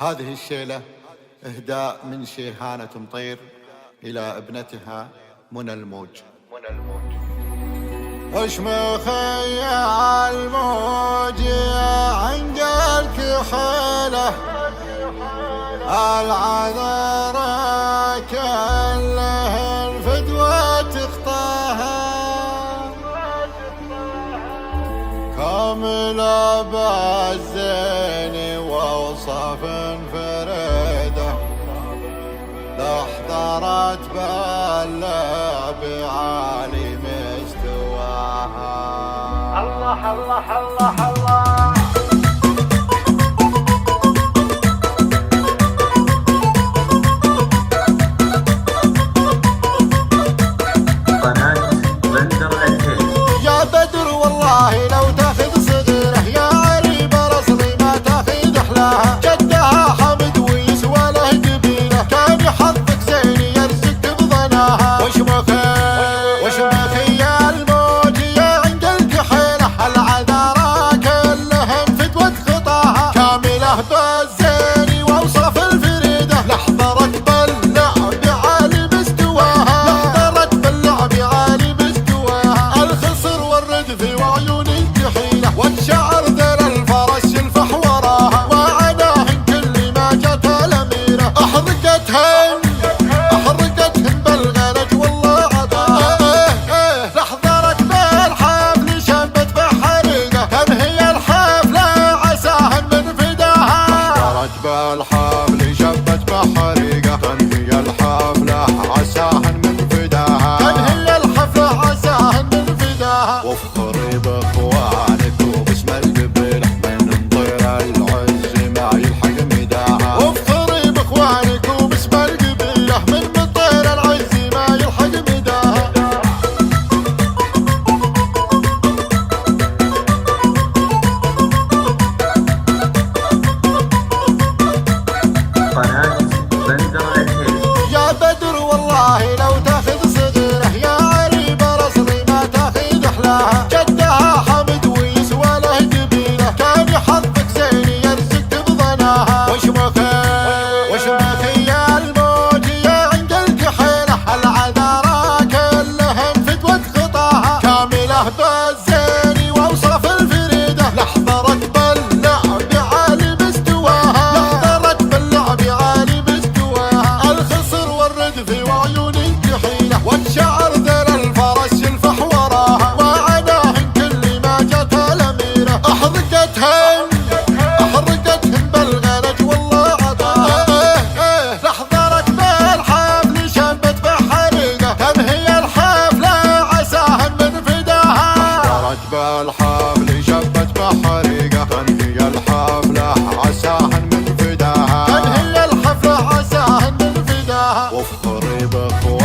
هذه الشيلة إهداء من شيهانة مطير إلى ابنتها منى الموج. وش مخيل موج عند الكحيلة العذرة كله الفدوة تخطاها كاملة بالزين ووصف فريدة لا احضرت باللعب عالي مستواها. الله الله الله الله قناة بندر الهيل. يا بدر والله لو تاخذ صغيره يا عريبة رسلي ما تاخذ احلاها جدها حمد ويسوى له جبيله كان يحظك زين يرزق بظناها. وش مخي يا الموج يا عند الكحيله العذارى كلهم فدوة خطاها كامله بالزين واوصاف الفريده لحضرت باللعب عالي مستواها لحضرت باللعب عالي مستواها الخصر والردف وعيون الجحيله والشعر ذل الفرس يلفح وراها وعناهن كل ما جت الاميره احرقتهن بالغلج والله عطاها لحضرت بالحفل شبت بحريقه كم هي الحفله عساهن من فداها لحضرت بالحفل شبت بحريقه كم هي الحفله عساهن من فداها كم هي الحفله عساهن من فداها. وافخري باخوانك وباسم القبيله من مطير العز ما يلحق مداها وافخري باخوانك وباسم القبيله من مطير العز ما يلحق مداها. قناة بندر الهيل. يا بدر والله لو تاخذ صغيره يا عريبة رسلي ما تاخذ احلاها جدها حمد ويسوى له جبيله كان يحظك زين يرزق بظناها. وش مخي يا الموج يا عند الكحيله العذارى كلهم فدوة خطاها كامله بالزين واوصاف الفريده لحضرت باللعب عالي مستواها لحضرت باللعب عالي مستواها الخصر والردف وعيون الجحيله والشعر ذل الفرس يلفح وراها وعناهن كل ما جت الاميره احرقتهن بالغلج والله عطاها لحضرت بالحفل شبت بحريقه كم هي الحفله عساهن من فداها لحضرت بالحفل شبت بحريقه كم هي الحفله عساهن من فداها كم هي الحفله عساهن من فداها. وافخري باخوانك